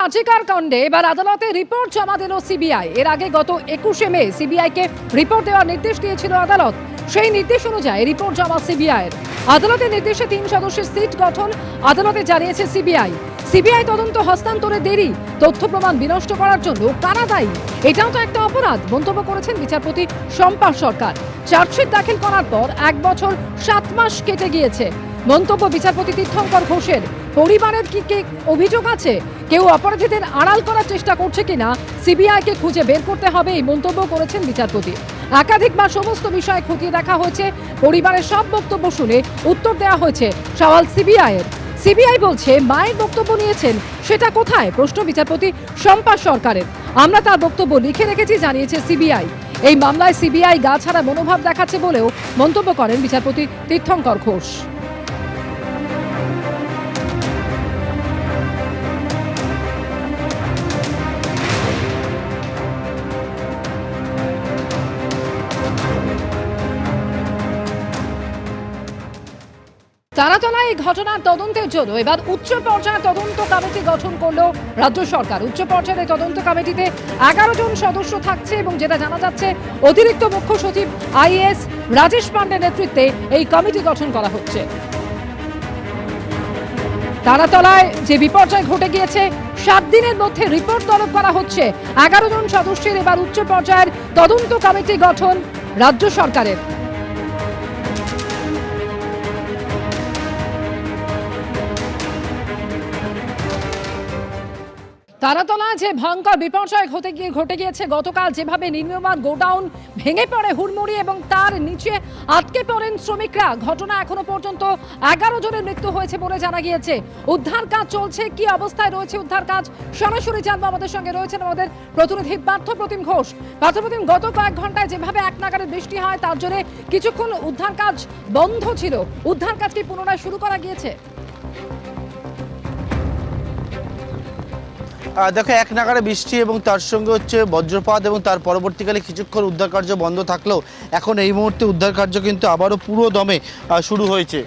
আজিকার কাণ্ডে এবার আদালতে রিপোর্ট জমা দিল সিবিআই। এর আগে গত 21শে মে সিবিআইকে রিপোর্ট দেওয়ার নির্দেশ দিয়েছিল আদালত। সেই নির্দেশ অনুযায়ী রিপোর্ট জমা সিবিআইয়ের। আদালতের নির্দেশে 3 সদস্যের সিট গঠন আদালতে জানিয়েছে সিবিআই। সিবিআই তদন্ত হস্তান্তরে দেরি, তথ্য প্রমাণ বিনষ্ট করার জন্য কারা দায়ী, এটাও তো একটা অপরাধ মন্তব্য করেছেন বিচারপতি শম্পা সরকার। চার্জশিট দাখিল করার পর 1 বছর 7 মাস কেটে গিয়েছে। মন্তব্য বিচারপতি তীর্থঙ্কর ঘোষের। পরিবারের কি অভিযোগ আছে, কেউ অপরাধীদের আড়াল করার চেষ্টা করছে কিনা সিবিআইকে খুঁজে বের করতে হবে, এই মন্তব্য করেছেন বিচারপতি। একাধিকবার সমস্ত বিষয় খতিয়ে দেখা হয়েছে, পরিবারের সব বক্তব্য শুনে উত্তর দেওয়া হয়েছে সওয়াল সিবিআইয়ের। সিবিআই বলছে মায়ের বক্তব্য নিয়েছেন, সেটা কোথায়, প্রশ্ন বিচারপতি শম্পা সরকারের। আমরা তার বক্তব্য লিখে রেখেছি, জানিয়েছে সিবিআই। এই মামলায় সিবিআই গা ছাড়া মনোভাব দেখাচ্ছে বলেও মন্তব্য করেন বিচারপতি তীর্থঙ্কর ঘোষ। তারাতলায় এই ঘটনার তদন্তের জন্য এবার উচ্চ পর্যায়ের তদন্ত কমিটি গঠন করল রাজ্য সরকার। উচ্চ পর্যায়ের তদন্ত কমিটিতে 11 জন সদস্য থাকছে এবং যেটা জানা যাচ্ছে অতিরিক্ত মুখ্য সচিব আইএএস রাজেশ পান্ডের নেতৃত্বে এই কমিটি গঠন করা হচ্ছে। তারাতলায় যে বিপর্যয় ঘটে গিয়েছে 7 দিনের মধ্যে রিপোর্ট তলব করা হচ্ছে। 11 জন সদস্যের এবার উচ্চ পর্যায়ের তদন্ত কমিটি গঠন রাজ্য সরকারের। তারাতলা যে ভয়ঙ্কর বিপর্যয় ঘটে গিয়েছে গতকাল, যেভাবে নির্মীয়মান গোডাউন ভেঙে পড়ে হুড়মুড়ি এবং তার নিচে আটকে পড়েন শ্রমিকরা, ঘটনা এখনো পর্যন্ত 11 জনের মৃত্যু হয়েছে বলে জানা গিয়েছে। উদ্ধার কাজ চলছে, কি অবস্থায় রয়েছে উদ্ধার কাজ সরাসরি জানবো। আমাদের সঙ্গে রয়েছেন আমাদের প্রতিনিধি পার্থপ্রতিম ঘোষ। পার্থপ্রতিম, গত কয়েক ঘন্টায় যেভাবে এক নাগাড়ে বৃষ্টি হয় তার জন্য কিছুক্ষণ উদ্ধার কাজ বন্ধ ছিল, উদ্ধার কাজ কি পুনরায় শুরু করা গিয়েছে? দেখো, এক নাগাড়ে বৃষ্টি এবং তার সঙ্গে হচ্ছে বজ্রপাত এবং তার পরবর্তীকালে কিছুক্ষণ উদ্ধার কার্য বন্ধ থাকলেও এখন এই মুহূর্তে উদ্ধার কার্য কিন্তু আবারও পুরো দমে শুরু হয়েছে।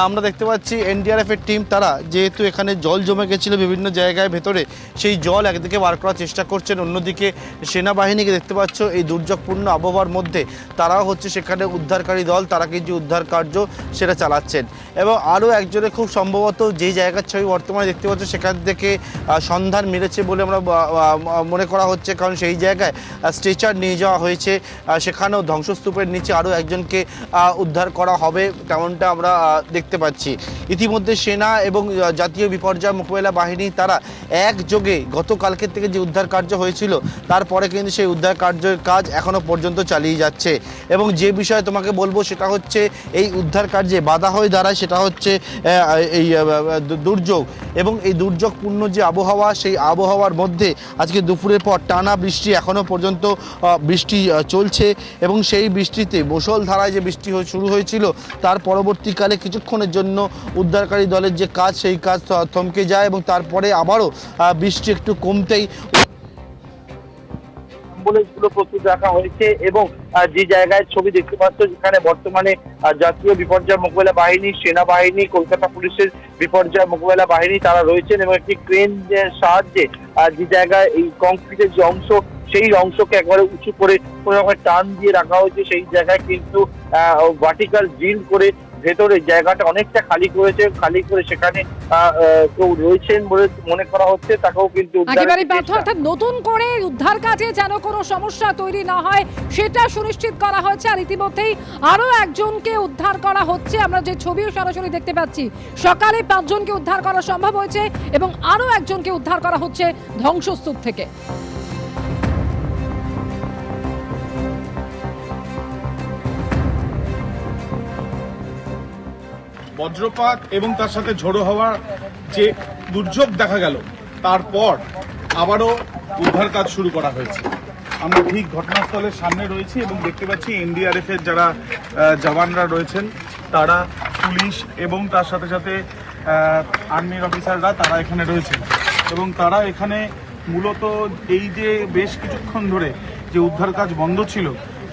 আমরা দেখতে পাচ্ছি এনডিআরএফের টিম, তারা যেহেতু এখানে জল জমে গেছিলো বিভিন্ন জায়গায় ভেতরে, সেই জল একদিকে বার করার চেষ্টা করছেন, অন্যদিকে সেনাবাহিনীকে দেখতে পাচ্ছ এই দুর্যোগপূর্ণ আবহাওয়ার মধ্যে তারাও হচ্ছে সেখানে উদ্ধারকারী দল, তারা কিন্তু উদ্ধার কার্য সেটা চালাচ্ছেন। এবং আরও একজনে খুব সম্ভবত যেই জায়গার ছবি বর্তমানে দেখতে পাচ্ছ সেখান থেকে সন্ধান মিলেছে বলে আমরা মনে করা হচ্ছে, কারণ সেই জায়গায় স্ট্রেচার নিয়ে যাওয়া হয়েছে, সেখানেও ধ্বংসস্তূপের নিচে আরও একজনকে উদ্ধার করা হবে তেমনটা আমরা দেখতে পাচ্ছি। ইতিমধ্যে সেনা এবং জাতীয় বিপর্যয় মোকাবিলা বাহিনী তারা একযোগে গতকালকের থেকে যে উদ্ধার কার্য হয়েছিল তারপরে কিন্তু সেই উদ্ধার কার্যের কাজ এখনও পর্যন্ত চালিয়ে যাচ্ছে। এবং যে বিষয়ে তোমাকে বলবো সেটা হচ্ছে এই উদ্ধার কার্যে বাধা হয়ে দাঁড়ায় সেটা হচ্ছে এই দুর্যোগ, এবং এই দুর্যোগপূর্ণ যে আবহাওয়া, সেই আবহাওয়ার মধ্যে আজকে দুপুরের পর টানা বৃষ্টি, এখনও পর্যন্ত বৃষ্টি চলছে। এবং সেই বৃষ্টিতে মুষলধারায় যে বৃষ্টি শুরু হয়েছিল তার পরবর্তীকালে কিছুক্ষণের জন্য উদ্ধারকারী দলের যে কাজ সেই কাজ থমকে যায় এবং তারপরে আবারও বৃষ্টি একটু কমতেই অ্যাম্বুলেন্সগুলো প্রস্তুত রাখা হয়েছে। এবং যে জায়গায় ছবি দেখতে পাচ্ছ যেখানে বর্তমানে জাতীয় বিপর্যয় মোকাবিলা বাহিনী, সেনাবাহিনী, কলকাতা পুলিশের বিপর্যয় মোকাবিলা বাহিনী তারা রয়েছেন, এবং একটি ক্রেনের সাহায্যে যে জায়গায় এই কংক্রিটের যে অংশ সেই অংশকে একবারে উঁচু করে কোনো রকম টান দিয়ে রাখা হয়েছে। সেই জায়গায় কিন্তু ভার্টিক্যাল ড্রিল করে ভেতরে জায়গাটা অনেকটা খালি করে সেখানে কেউ রয়েছেন বলে মনে করা হচ্ছে, তাকেও কিন্তু অর্থাৎ নতুন করে উদ্ধার কাজে যেন কোনো সমস্যা তৈরি না হয় সেটা সুনিশ্চিত করা হয়েছে। আর ইতিমধ্যেই আরো একজনকে উদ্ধার করা হচ্ছে, আমরা যে ছবিও সরাসরি দেখতে পাচ্ছি। সকালে 5 জনকে উদ্ধার করা সম্ভব হয়েছে এবং আরো একজনকে উদ্ধার করা হচ্ছে ধ্বংসস্তূপ থেকে। বজ্রপাত এবং তার সাথে ঝোড়ো হওয়া যে দুর্যোগ দেখা গেল, তারপর আবারও উদ্ধার কাজ শুরু করা হয়েছে। আমরা ঠিক ঘটনাস্থলের সামনে রয়েছি এবং দেখতে পাচ্ছি এনডিআরএফ এর যারা জওয়ানরা রয়েছেন, তারা পুলিশ এবং তার সাথে সাথে আর্মির অফিসাররা তারা এখানে রয়েছেন। এবং তারা এখানে মূলত এই যে বেশ কিছুক্ষণ ধরে যে উদ্ধার কাজ বন্ধ ছিল,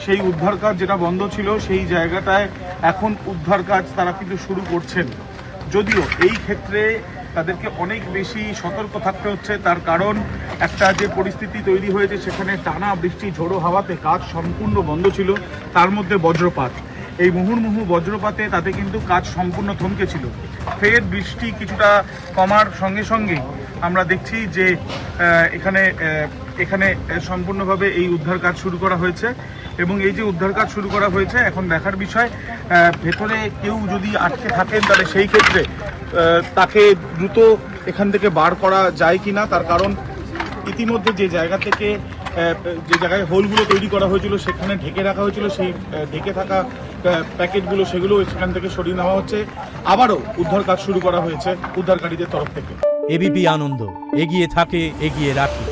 সেই উদ্ধার কাজ যেটা বন্ধ ছিল সেই জায়গাটায় এখন উদ্ধার কাজ তারা কিন্তু শুরু করছেন। যদিও এই ক্ষেত্রে তাদেরকে অনেক বেশি সতর্ক থাকতে হচ্ছে। তার কারণ একটা যে পরিস্থিতি তৈরি হয়েছে, সেখানে টানা বৃষ্টি ঝোড়ো হাওয়াতে কাজ সম্পূর্ণ বন্ধ ছিল, তার মধ্যে বজ্রপাত। এই মুহুর্মুহু বজ্রপাতে তাতে কিন্তু কাজ সম্পূর্ণ থমকে ছিল। ফের বৃষ্টি কিছুটা কমার সঙ্গে সঙ্গে আমরা দেখছি যে এখানে সম্পূর্ণভাবে এই উদ্ধার কাজ শুরু করা হয়েছে। এবং এই যে উদ্ধার কাজ শুরু করা হয়েছে, এখন দেখার বিষয় ভেতরে কেউ যদি আটকে থাকেন তাহলে সেই ক্ষেত্রে তাকে দ্রুত এখান থেকে বার করা যায় কিনা। তার কারণ ইতিমধ্যে যে জায়গায় হোলগুলো তৈরি করা হয়েছিল সেখানে ঢেকে রাখা হয়েছিল, সেই ঢেকে থাকা প্যাকেটগুলো সেগুলো সেখান থেকে সরিয়ে নেওয়া হচ্ছে। আবারও উদ্ধার কাজ শুরু করা হয়েছে উদ্ধারকারীদের তরফ থেকে। এবিপি আনন্দ, এগিয়ে থাকে, এগিয়ে রাখে।